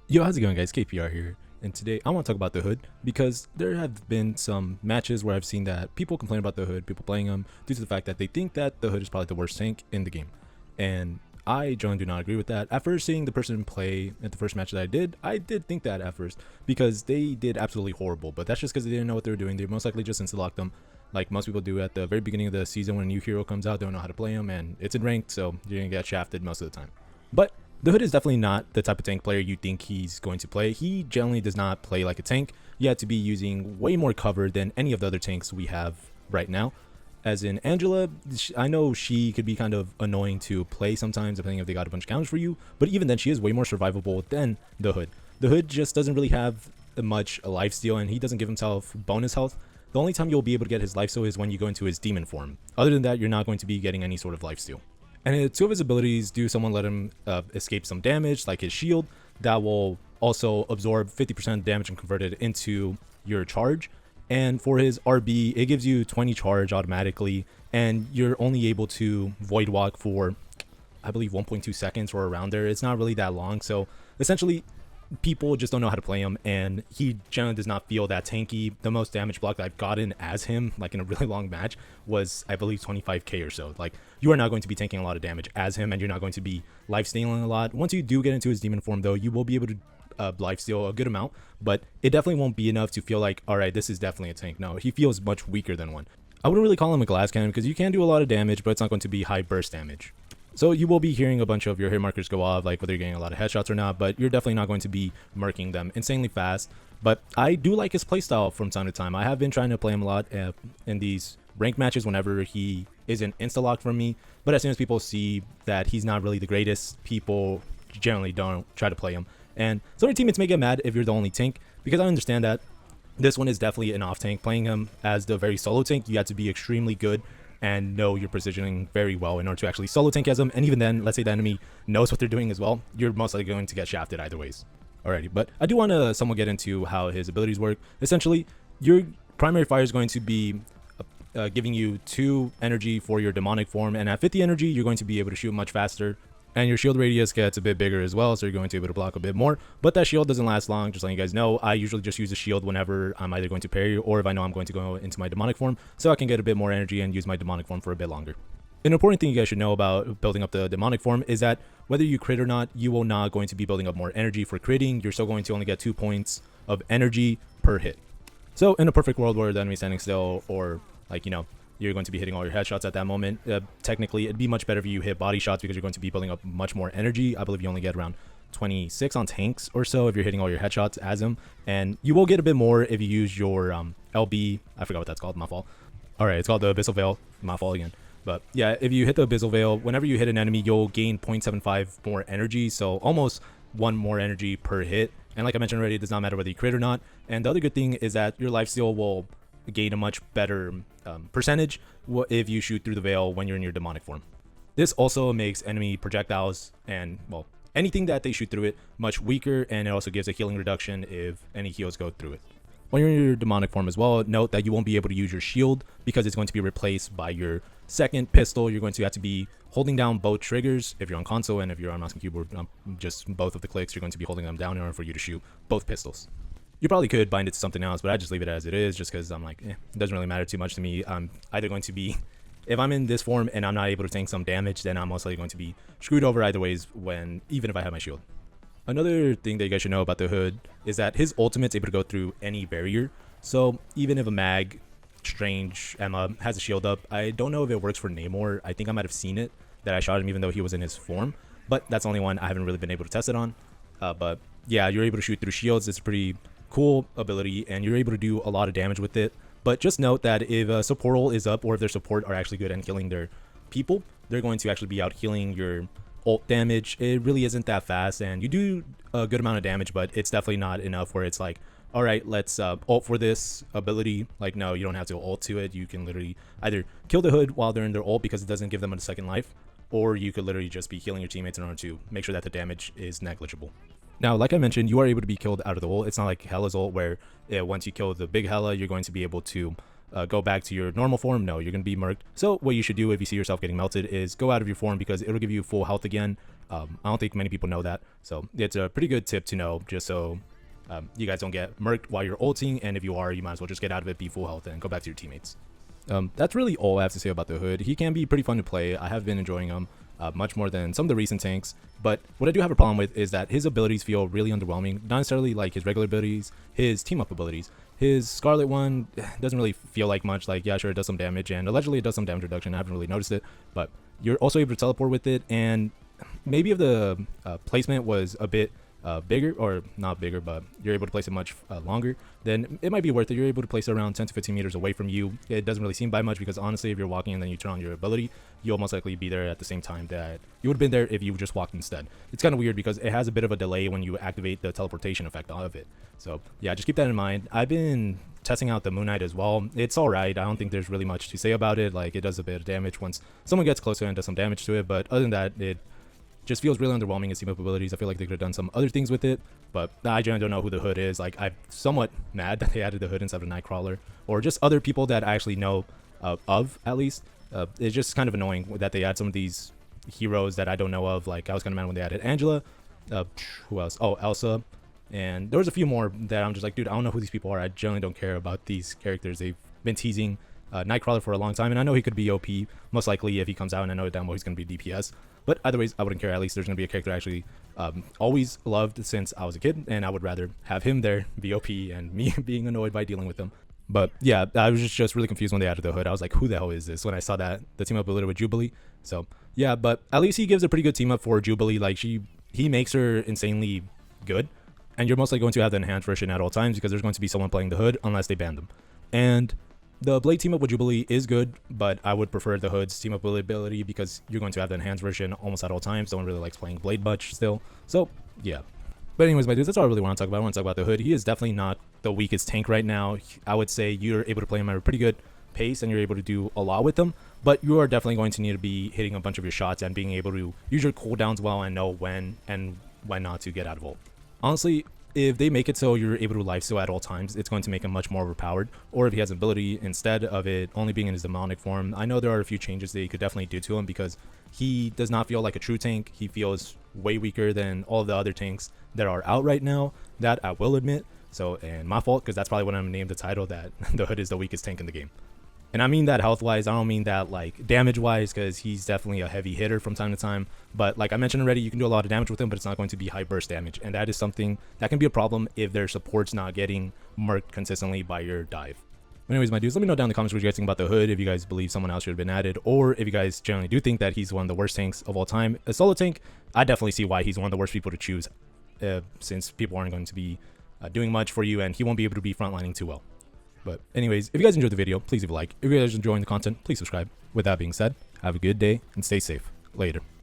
Yo, how's it going, guys? KPR here, and today I want to talk about the Hood because there have been some matches where I've seen that people complain about the Hood, people playing them, due to the fact that they think that the Hood is probably the worst tank in the game. And I generally do not agree with that. At first, seeing the person play at the first match that I did think that at first because they did absolutely horrible, but that's just because they didn't know what they were doing. They most likely just insta-locked them like most people do at the very beginning of the season when a new hero comes out, they don't know how to play him, and it's in ranked, so you're going to get shafted most of the time. But the Hood is definitely not the type of tank player you think he's going to play. He generally does not play like a tank. You have to be using way more cover than any of the other tanks we have right now. As in Angela, I know she could be kind of annoying to play sometimes, depending if they got a bunch of counters for you. But even then, she is way more survivable than the Hood. The Hood just doesn't really have much lifesteal, and he doesn't give himself bonus health. The only time you'll be able to get his lifesteal is when you go into his demon form. Other than that, you're not going to be getting any sort of lifesteal. And two of his abilities do someone let him escape some damage, like his shield, that will also absorb 50% damage and convert it into your charge. And for his RB, it gives you 20 charge automatically, and you're only able to void walk for, I believe, 1.2 seconds or around there. It's not really that long. So essentially, people just don't know how to play him, and he generally does not feel that tanky. The most damage block that I've gotten as him, like in a really long match, was I believe 25k or so. Like, you are not going to be taking a lot of damage as him, and you're not going to be lifestealing a lot. Once you do get into his demon form, though, you will be able to lifesteal a good amount, but it definitely won't be enough to feel like, all right, this is definitely a tank. No, he feels much weaker than one. I wouldn't really call him a glass cannon because you can do a lot of damage, but it's not going to be high burst damage. So you will be hearing a bunch of your hit markers go off, like whether you're getting a lot of headshots or not, but you're definitely not going to be murking them insanely fast. But I do like his playstyle from time to time. I have been trying to play him a lot in these ranked matches whenever he isn't insta-locked from me. But as soon as people see that he's not really the greatest, people generally don't try to play him. And some of your teammates may get mad if you're the only tank, because I understand that this one is definitely an off tank. Playing him as the very solo tank, you have to be extremely good and know your positioning very well in order to actually solo tank as them. And even then, let's say the enemy knows what they're doing as well, you're most likely going to get shafted either ways. Alrighty, but I do want to somewhat get into how his abilities work. Essentially, your primary fire is going to be giving you 2 energy for your demonic form, and at 50 energy, you're going to be able to shoot much faster. And your shield radius gets a bit bigger as well, so you're going to be able to block a bit more. But that shield doesn't last long, just letting you guys know. I usually just use a shield whenever I'm either going to parry or if I know I'm going to go into my demonic form, so I can get a bit more energy and use my demonic form for a bit longer. An important thing you guys should know about building up the demonic form is that whether you crit or not, you will not going to be building up more energy for critting. You're still going to only get 2 points of energy per hit. So in a perfect world where the enemy's standing still, or like, you're going to be hitting all your headshots at that moment, technically it'd be much better if you hit body shots because you're going to be building up much more energy. I believe you only get around 26 on tanks or so if you're hitting all your headshots as him, and you will get a bit more if you use your LB. I forgot what that's called, my fault. All right, it's called the Abyssal Veil, my fault again. But yeah, if you hit the Abyssal Veil, whenever you hit an enemy, you'll gain 0.75 more energy, so almost 1 more energy per hit. And like I mentioned already, it does not matter whether you crit or not. And the other good thing is that your lifesteal will gain a much better percentage if you shoot through the veil when you're in your demonic form. This also makes enemy projectiles and, well, anything that they shoot through it much weaker, and it also gives a healing reduction if any heals go through it. When you're in your demonic form as well, note that you won't be able to use your shield because it's going to be replaced by your second pistol. You're going to have to be holding down both triggers if you're on console, and if you're on mouse and keyboard, just both of the clicks, you're going to be holding them down in order for you to shoot both pistols. You probably could bind it to something else, but I just leave it as it is just because I'm like, it doesn't really matter too much to me. I'm either going to be, if I'm in this form and I'm not able to tank some damage, then I'm most likely going to be screwed over either ways even if I have my shield. Another thing that you guys should know about the Hood is that his ultimate's able to go through any barrier. So even if a Mag, Strange, Emma has a shield up, I don't know if it works for Namor. I think I might have seen it, that I shot him even though he was in his form. But that's the only one I haven't really been able to test it on. But yeah, you're able to shoot through shields. It's a pretty cool ability, and you're able to do a lot of damage with it. But just note that if a support roll is up, or if their support are actually good at killing their people, they're going to actually be out healing your ult damage. It really isn't that fast, and you do a good amount of damage, but it's definitely not enough where it's like, all right, let's ult for this ability. Like, no, you don't have to ult to it. You can literally either kill the Hood while they're in their ult because it doesn't give them a second life, or you could literally just be healing your teammates in order to make sure that the damage is negligible. Now, like I mentioned, you are able to be killed out of the ult. It's not like Hela's ult where once you kill the big Hela, you're going to be able to go back to your normal form. No, you're going to be murked. So what you should do if you see yourself getting melted is go out of your form because it'll give you full health again. I don't think many people know that, so it's a pretty good tip to know, just so you guys don't get murked while you're ulting, and if you are, you might as well just get out of it, be full health, and go back to your teammates. That's really all I have to say about the Hood. He can be pretty fun to play. I have been enjoying him much more than some of the recent tanks, but what I do have a problem with is that his abilities feel really underwhelming. Not necessarily like his regular abilities, his team up abilities. His Scarlet one doesn't really feel like much. Like, yeah, sure, it does some damage, and allegedly it does some damage reduction. I haven't really noticed it, but you're also able to teleport with it, and maybe if the placement was a bit bigger, or not bigger, but you're able to place it much longer, then it might be worth it. You're able to place it around 10 to 15 meters away from you. It doesn't really seem by much, because honestly, if you're walking and then you turn on your ability, you'll most likely be there at the same time that you would have been there if you just walked instead. It's kind of weird because it has a bit of a delay when you activate the teleportation effect of it. So yeah, just keep that in mind. I've been testing out the Moon Knight as well. It's alright. I don't think there's really much to say about it. Like, it does a bit of damage once someone gets closer and does some damage to it, but other than that, it just feels really underwhelming in team up abilities. I feel like they could have done some other things with it, but I generally don't know who the Hood is. Like, I'm somewhat mad that they added the Hood instead of Nightcrawler, or just other people that I actually know of, at least. It's just kind of annoying that they add some of these heroes that I don't know of. Like, I was kind of mad when they added Angela. Who else? Oh, Elsa. And there was a few more that I'm just like, dude, I don't know who these people are. I generally don't care about these characters. They've been teasing Nightcrawler for a long time, and I know he could be OP, most likely if he comes out, and I know damn well he's going to be DPS. But either ways, I wouldn't care. At least there's going to be a character I actually always loved since I was a kid, and I would rather have him there, be OP, and me being annoyed by dealing with him. But yeah, I was just really confused when they added the Hood. I was like, who the hell is this? When I saw that the team up ability with Jubilee. So yeah, but at least he gives a pretty good team up for Jubilee. Like, he makes her insanely good, and you're mostly going to have the enhanced version at all times because there's going to be someone playing the Hood unless they ban them. And the Blade team up with Jubilee is good, but I would prefer the Hood's team up ability because you're going to have the enhanced version almost at all times. No one really likes playing Blade much still. So yeah. But anyways, my dudes, that's all I really want to talk about. I want to talk about the Hood. He is definitely not the weakest tank right now. I would say you're able to play him at a pretty good pace and you're able to do a lot with them, but you are definitely going to need to be hitting a bunch of your shots and being able to use your cooldowns well and know when and when not to get out of ult. Honestly, if they make it so you're able to lifesteal at all times, it's going to make him much more overpowered. Or if he has ability instead of it only being in his demonic form, I know there are a few changes that you could definitely do to him because he does not feel like a true tank. He feels way weaker than all the other tanks that are out right now. That I will admit. So, and my fault, because that's probably what I'm gonna name the title, that the Hood is the weakest tank in the game. And I mean that health-wise, I don't mean that like damage-wise, because he's definitely a heavy hitter from time to time. But like I mentioned already, you can do a lot of damage with him, but it's not going to be high burst damage. And that is something that can be a problem if their support's not getting murked consistently by your dive. But anyways, my dudes, let me know down in the comments what you guys think about the Hood, if you guys believe someone else should have been added, or if you guys generally do think that he's one of the worst tanks of all time. A solo tank, I definitely see why he's one of the worst people to choose, since people aren't going to be doing much for you, and he won't be able to be frontlining too well. But anyways, if you guys enjoyed the video, please leave a like. If you guys are enjoying the content, please subscribe. With that being said, have a good day and stay safe. Later.